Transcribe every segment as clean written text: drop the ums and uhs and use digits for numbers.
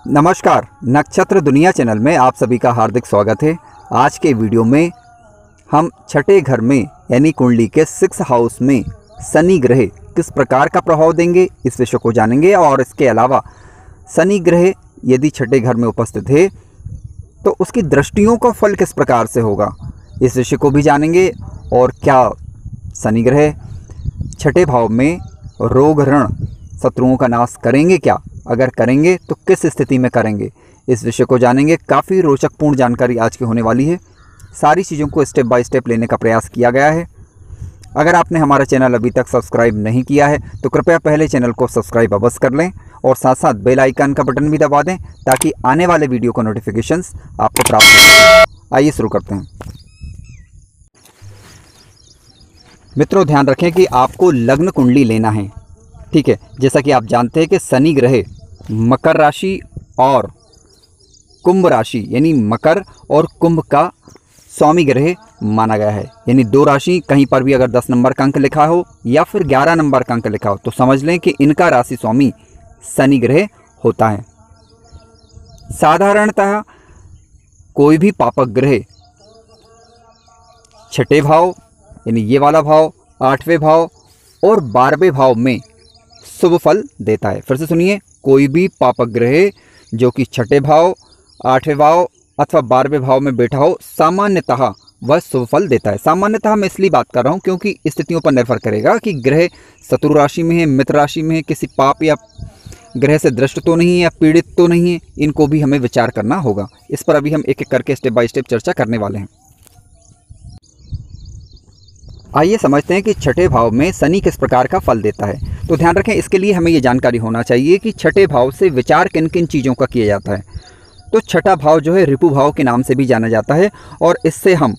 नमस्कार, नक्षत्र दुनिया चैनल में आप सभी का हार्दिक स्वागत है। आज के वीडियो में हम छठे घर में यानी कुंडली के 6 हाउस में शनि ग्रह किस प्रकार का प्रभाव देंगे इस विषय को जानेंगे। और इसके अलावा शनि ग्रह यदि छठे घर में उपस्थित है तो उसकी दृष्टियों का फल किस प्रकार से होगा इस विषय को भी जानेंगे। और क्या शनि ग्रह छठे भाव में रोग ऋण शत्रुओं का नाश करेंगे, क्या अगर करेंगे तो किस स्थिति में करेंगे, इस विषय को जानेंगे। काफ़ी रोचकपूर्ण जानकारी आज की होने वाली है। सारी चीज़ों को स्टेप बाय स्टेप लेने का प्रयास किया गया है। अगर आपने हमारा चैनल अभी तक सब्सक्राइब नहीं किया है तो कृपया पहले चैनल को सब्सक्राइब अवश्य कर लें और साथ साथ बेल आइकन का बटन भी दबा दें ताकि आने वाले वीडियो का नोटिफिकेशंस आपको प्राप्त हो सके। आइए शुरू करते हैं। मित्रों, ध्यान रखें कि आपको लग्न कुंडली लेना है, ठीक है। जैसा कि आप जानते हैं कि शनि ग्रह मकर राशि और कुंभ राशि यानी मकर और कुंभ का स्वामी ग्रह माना गया है। यानी 2 राशि कहीं पर भी अगर 10 नंबर का अंक लिखा हो या फिर 11 नंबर का अंक लिखा हो तो समझ लें कि इनका राशि स्वामी शनि ग्रह होता है। साधारणतः कोई भी पापक ग्रह छठे भाव यानी ये वाला भाव, 8वें भाव और 12वें भाव में शुभ फल देता है। फिर से सुनिए, कोई भी पापक ग्रह जो कि छठे भाव, 8वें भाव अथवा 12वें भाव में बैठा हो सामान्यतः वह शुभ फल देता है। सामान्यतः मैं इसलिए बात कर रहा हूँ क्योंकि स्थितियों पर निर्भर करेगा कि ग्रह शत्रु राशि में है, मित्र राशि में है, किसी पाप या ग्रह से दृष्ट तो नहीं है या पीड़ित तो नहीं है, इनको भी हमें विचार करना होगा। इस पर अभी हम एक एक करके स्टेप बाय स्टेप चर्चा करने वाले हैं। आइए समझते हैं कि छठे भाव में शनि किस प्रकार का फल देता है। तो ध्यान रखें, इसके लिए हमें ये जानकारी होना चाहिए कि छठे भाव से विचार किन किन चीज़ों का किया जाता है। तो छठा भाव जो है रिपु भाव के नाम से भी जाना जाता है और इससे हम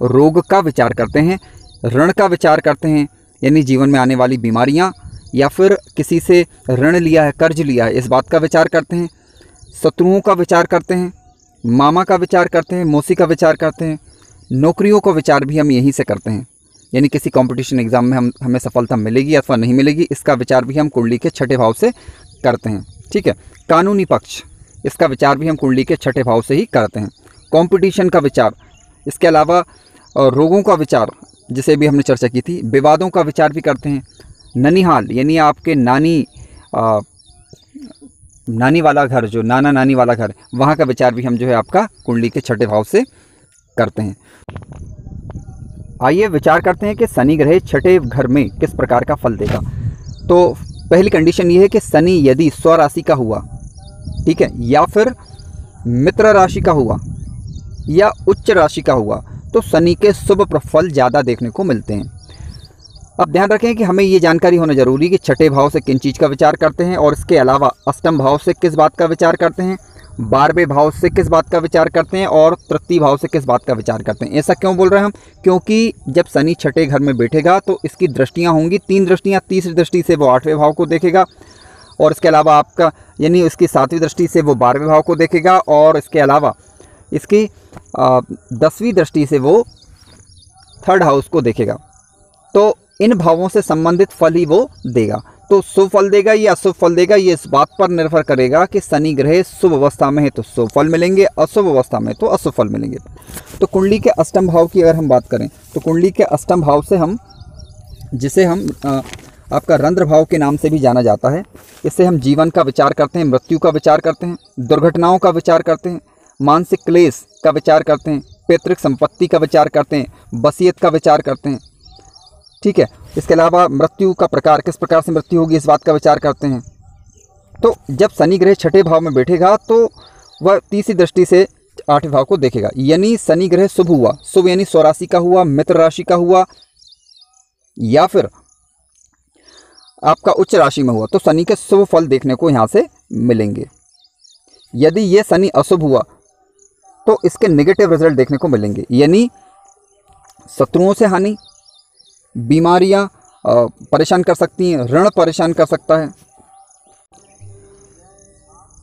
रोग का विचार करते हैं, ऋण का विचार करते हैं यानी जीवन में आने वाली बीमारियां, या फिर किसी से ऋण लिया है, कर्ज लिया है, इस बात का विचार करते हैं, शत्रुओं का विचार करते हैं, मामा का विचार करते हैं, मौसी का विचार करते हैं, नौकरियों का विचार भी हम यहीं से करते हैं। यानी किसी कंपटीशन एग्जाम में हमें सफलता मिलेगी अथवा नहीं मिलेगी, इसका विचार भी हम कुंडली के छठे भाव से करते हैं, ठीक है। कानूनी पक्ष, इसका विचार भी हम कुंडली के छठे भाव से ही करते हैं। कंपटीशन का विचार, इसके अलावा रोगों का विचार जिसे भी हमने चर्चा की थी, विवादों का विचार भी करते हैं। ननिहाल यानी आपके नानी वाला घर, जो नाना नानी वाला घर, वहाँ का विचार भी हम जो है आपका कुंडली के छठे भाव से करते हैं। आइए विचार करते हैं कि शनि ग्रह छठे घर में किस प्रकार का फल देगा। तो पहली कंडीशन ये है कि शनि यदि स्वराशि का हुआ, ठीक है, या फिर मित्र राशि का हुआ या उच्च राशि का हुआ तो शनि के शुभ फल ज़्यादा देखने को मिलते हैं। अब ध्यान रखें कि हमें ये जानकारी होना जरूरी है कि छठे भाव से किन चीज़ का विचार करते हैं और इसके अलावा अष्टम भाव से किस बात का विचार करते हैं, 12वें भाव से किस बात का विचार करते हैं और तृतीय भाव से किस बात का विचार करते हैं। ऐसा क्यों बोल रहे हैं हम? क्योंकि जब शनि छठे घर में बैठेगा तो इसकी दृष्टियां होंगी, 3 दृष्टियां। तीसरी दृष्टि से वो 8वें भाव को देखेगा और इसके अलावा आपका यानी उसकी 7वीं दृष्टि से वो 12वें भाव को देखेगा और इसके अलावा इसकी 10वीं दृष्टि से वो 3rd हाउस को देखेगा। तो इन भावों से संबंधित फल ही वो देगा। तो शुभ फल देगा या अशुभ फल देगा ये इस बात पर निर्भर करेगा कि शनि ग्रह शुभ अवस्था में है तो शुभ फल मिलेंगे, अशुभ अवस्था में तो अशुभ फल मिलेंगे। तो कुंडली के अष्टम भाव की अगर हम बात करें तो कुंडली के अष्टम भाव से हम, जिसे हम आपका रंध्र भाव के नाम से भी जाना जाता है, इससे हम जीवन का विचार करते हैं, मृत्यु का विचार करते हैं, दुर्घटनाओं का विचार करते हैं, मानसिक क्लेश का विचार करते हैं, पैतृक संपत्ति का विचार करते हैं, वसीयत का विचार करते हैं, ठीक है। इसके अलावा मृत्यु का प्रकार, किस प्रकार से मृत्यु होगी इस बात का विचार करते हैं। तो जब शनि ग्रह छठे भाव में बैठेगा तो वह तीसरी दृष्टि से 8वें भाव को देखेगा। यानी शनि ग्रह शुभ हुआ, शुभ यानी स्वराशि का हुआ, मित्र राशि का हुआ या फिर आपका उच्च राशि में हुआ तो शनि के शुभ फल देखने को यहाँ से मिलेंगे। यदि ये शनि अशुभ हुआ तो इसके नेगेटिव रिजल्ट देखने को मिलेंगे, यानी शत्रुओं से हानि, बीमारियां परेशान कर सकती हैं, ऋण परेशान कर सकता है,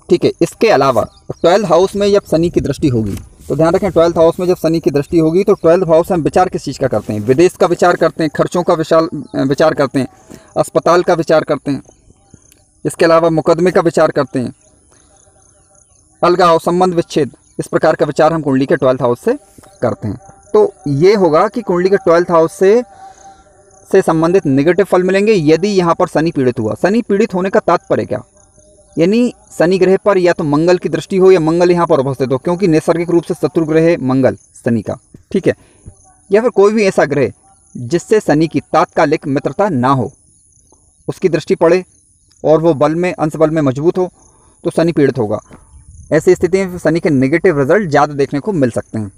ठीक है। इसके अलावा 12th हाउस में जब शनि की दृष्टि होगी तो ध्यान रखें, 12th हाउस में जब शनि की दृष्टि होगी तो 12th हाउस से हम विचार किस चीज़ का करते हैं? विदेश का विचार करते हैं, खर्चों का विचार करते हैं, अस्पताल का विचार करते हैं, इसके अलावा मुकदमे का विचार करते हैं, अलगाव, संबंध विच्छेद, इस प्रकार का विचार हम कुंडली के 12th हाउस से करते हैं। तो ये होगा कि कुंडली के 12th हाउस से संबंधित नेगेटिव फल मिलेंगे यदि यहाँ पर शनि पीड़ित हुआ। शनि पीड़ित होने का तात्पर्य क्या, यानी शनि ग्रह पर या तो मंगल की दृष्टि हो या मंगल यहाँ पर उपस्थित हो, क्योंकि नैसर्गिक रूप से शत्रु ग्रह है मंगल शनि का, ठीक है, या फिर कोई भी ऐसा ग्रह जिससे शनि की तात्कालिक मित्रता ना हो, उसकी दृष्टि पड़े और वो बल में, अंश बल में मजबूत हो, तो शनि पीड़ित होगा। ऐसी स्थिति में शनि के नेगेटिव रिजल्ट ज़्यादा देखने को मिल सकते हैं।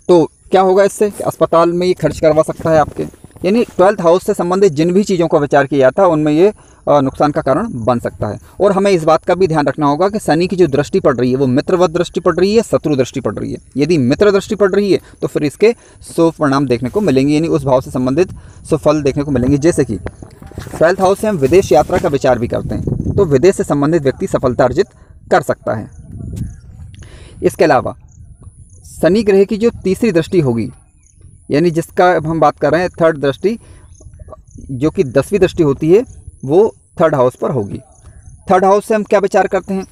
तो क्या होगा इससे, अस्पताल में ये खर्च करवा सकता है आपके, यानी 12th हाउस से संबंधित जिन भी चीज़ों का विचार किया था उनमें ये नुकसान का कारण बन सकता है। और हमें इस बात का भी ध्यान रखना होगा कि शनि की जो दृष्टि पड़ रही है वो मित्रवत दृष्टि पड़ रही है, शत्रु दृष्टि पड़ रही है। यदि मित्र दृष्टि पड़ रही है तो फिर इसके शुभ परिणाम देखने को मिलेंगे, यानी उस भाव से संबंधित सुफल देखने को मिलेंगे। जैसे कि 12th हाउस से हम विदेश यात्रा का विचार भी करते हैं, तो विदेश से संबंधित व्यक्ति सफलता अर्जित कर सकता है। इसके अलावा शनि ग्रह की जो तीसरी दृष्टि होगी, यानी जिसका अब हम बात कर रहे हैं थर्ड दृष्टि, जो कि 10वीं दृष्टि होती है, वो 3rd हाउस पर होगी। 3rd हाउस से हम क्या विचार करते हैं,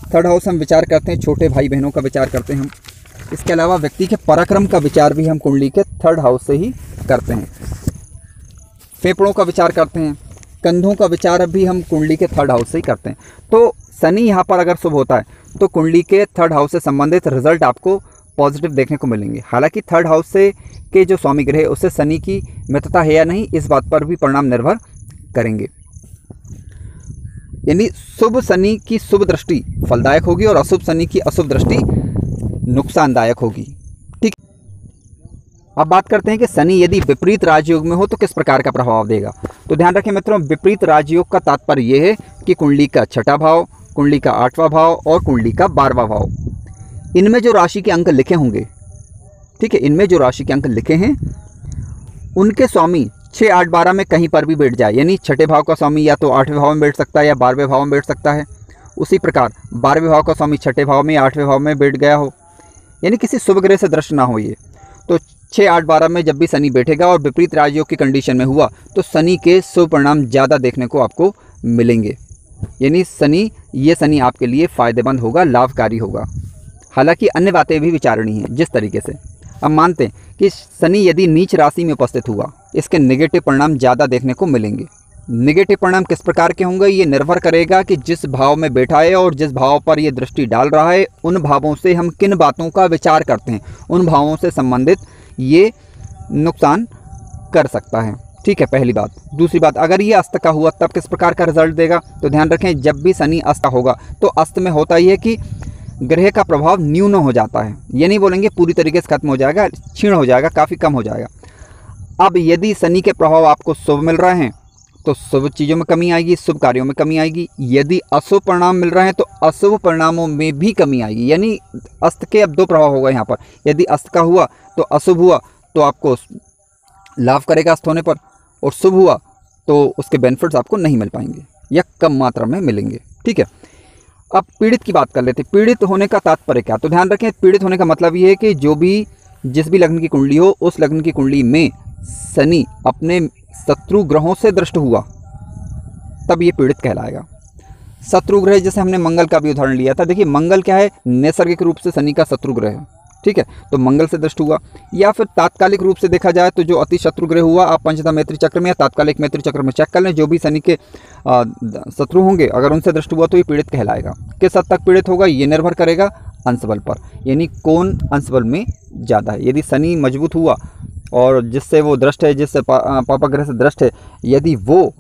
3rd हाउस हम विचार करते हैं छोटे भाई बहनों का विचार करते हैं हम। इसके अलावा व्यक्ति के पराक्रम का विचार भी हम कुंडली के 3rd हाउस से ही करते हैं। फेफड़ों का विचार करते हैं, कंधों का विचार भी हम कुंडली के 3rd हाउस से ही करते हैं। तो शनि यहाँ पर अगर शुभ होता है तो कुंडली के 3rd हाउस से संबंधित रिजल्ट आपको पॉजिटिव देखने को मिलेंगे। हालांकि 3rd हाउस से के जो स्वामी ग्रह है उससे शनि की मित्रता है या नहीं, इस बात पर भी परिणाम निर्भर करेंगे। यानी शुभ शनि की शुभ दृष्टि फलदायक होगी और अशुभ शनि की अशुभ दृष्टि नुकसानदायक होगी, ठीक। अब बात करते हैं कि शनि यदि विपरीत राजयोग में हो तो किस प्रकार का प्रभाव देगा। तो ध्यान रखें मित्रों, विपरीत राजयोग का तात्पर्य यह है कि कुंडली का 6ठा भाव, कुंडली का 8वां भाव और कुंडली का 12वां भाव, इनमें जो राशि के अंक लिखे होंगे, ठीक है, इनमें जो राशि के अंक लिखे हैं उनके स्वामी 6, 8, 12 में कहीं पर भी बैठ जाए, यानी 6ठे भाव का स्वामी या तो 8वें भाव में बैठ सकता है या 12वें भाव में बैठ सकता है। उसी प्रकार 12वें भाव का स्वामी 6ठे भाव में या 8वें भाव में बैठ गया हो, यानी किसी शुभ ग्रह से दृष्ट ना हो ये, तो 6, 8, 12 में जब भी शनि बैठेगा और विपरीत राजयोग की कंडीशन में हुआ तो शनि के शुभ परिणाम ज़्यादा देखने को आपको मिलेंगे। यानी ये शनि आपके लिए फ़ायदेमंद होगा, लाभकारी होगा। हालांकि अन्य बातें भी विचारणी हैं। जिस तरीके से अब मानते हैं कि शनि यदि नीच राशि में उपस्थित हुआ, इसके नेगेटिव परिणाम ज़्यादा देखने को मिलेंगे। नेगेटिव परिणाम किस प्रकार के होंगे, ये निर्भर करेगा कि जिस भाव में बैठा है और जिस भाव पर ये दृष्टि डाल रहा है, उन भावों से हम किन बातों का विचार करते हैं, उन भावों से संबंधित ये नुकसान कर सकता है, ठीक है, पहली बात। दूसरी बात, अगर ये अस्त का हुआ तब किस प्रकार का रिजल्ट देगा। तो ध्यान रखें, जब भी शनि अस्त होगा तो अस्त में होता ही है कि ग्रह का प्रभाव न्यून हो जाता है। ये नहीं बोलेंगे पूरी तरीके से खत्म हो जाएगा, क्षीण हो जाएगा, काफ़ी कम हो जाएगा। अब यदि शनि के प्रभाव आपको शुभ मिल रहे हैं तो शुभ चीज़ों में कमी आएगी, शुभ कार्यों में कमी आएगी। यदि अशुभ परिणाम मिल रहे हैं तो अशुभ परिणामों में भी कमी आएगी। यानी अस्त के अब दो प्रभाव होगा यहाँ पर। यदि अस्त का हुआ तो अशुभ हुआ तो आपको लाभ करेगा अस्त होने पर, और शुभ हुआ तो उसके बेनिफिट्स आपको नहीं मिल पाएंगे या कम मात्रा में मिलेंगे, ठीक है। अब पीड़ित की बात कर लेते हैं। पीड़ित होने का तात्पर्य क्या। तो ध्यान रखें, पीड़ित होने का मतलब ये है कि जिस भी लग्न की कुंडली हो, उस लग्न की कुंडली में शनि अपने शत्रु ग्रहों से दृष्ट हुआ तब ये पीड़ित कहलाएगा। शत्रु ग्रह जैसे हमने मंगल का भी उदाहरण लिया था। देखिए मंगल क्या है, नैसर्गिक रूप से शनि का शत्रु ग्रह है, ठीक है, तो मंगल से दृष्ट हुआ। या फिर तात्कालिक रूप से देखा जाए तो जो अति शत्रु ग्रह हुआ, आप पंचधा मैत्री चक्र में या तात्कालिक मैत्री चक्र में चेक कर लें, जो भी शनि के शत्रु होंगे अगर उनसे दृष्ट हुआ तो ये पीड़ित कहलाएगा। किस हद तक पीड़ित होगा ये निर्भर करेगा अंश बल पर, यानी कौन अंश बल में ज़्यादा है। यदि शनि मजबूत हुआ और जिससे वो दृष्ट है, जिससे पापा ग्रह से दृष्ट है, यदि वो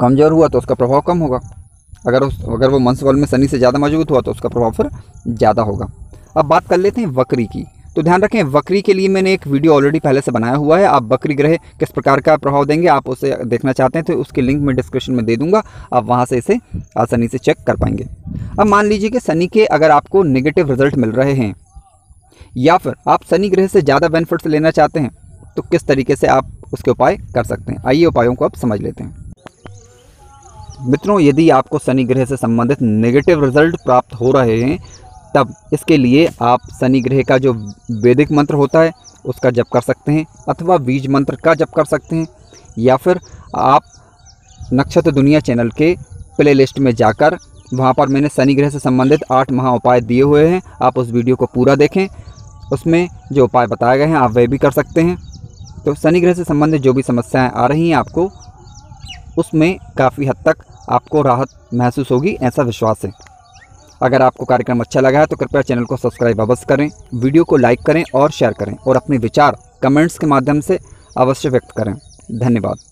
कमज़ोर हुआ तो उसका प्रभाव कम होगा। अगर वो वंश बल में शनि से ज़्यादा मजबूत हुआ तो उसका प्रभाव फिर ज़्यादा होगा। अब बात कर लेते हैं वक्री की। तो ध्यान रखें, वक्री के लिए मैंने एक वीडियो ऑलरेडी पहले से बनाया हुआ है। आप वक्री ग्रह किस प्रकार का प्रभाव देंगे, आप उसे देखना चाहते हैं तो उसकी लिंक मैं डिस्क्रिप्शन में दे दूंगा, आप वहां से इसे आसानी से चेक कर पाएंगे। अब मान लीजिए कि शनि के अगर आपको नेगेटिव रिजल्ट मिल रहे हैं या फिर आप शनि ग्रह से ज़्यादा बेनिफिट्स लेना चाहते हैं तो किस तरीके से आप उसके उपाय कर सकते हैं। आइए उपायों को आप समझ लेते हैं। मित्रों, यदि आपको शनि ग्रह से संबंधित नेगेटिव रिजल्ट प्राप्त हो रहे हैं तब इसके लिए आप शनि ग्रह का जो वैदिक मंत्र होता है उसका जप कर सकते हैं, अथवा बीज मंत्र का जप कर सकते हैं, या फिर आप नक्षत्र दुनिया चैनल के प्ले लिस्ट में जाकर वहाँ पर मैंने शनि ग्रह से संबंधित 8 महा उपाय दिए हुए हैं। आप उस वीडियो को पूरा देखें, उसमें जो उपाय बताए गए हैं आप वह भी कर सकते हैं। तो शनि ग्रह से संबंधित जो भी समस्याएं आ रही हैं आपको, उसमें काफ़ी हद तक आपको राहत महसूस होगी, ऐसा विश्वास है। अगर आपको कार्यक्रम अच्छा लगा है तो कृपया चैनल को सब्सक्राइब अवश्य करें, वीडियो को लाइक करें और शेयर करें, और अपने विचार कमेंट्स के माध्यम से अवश्य व्यक्त करें। धन्यवाद।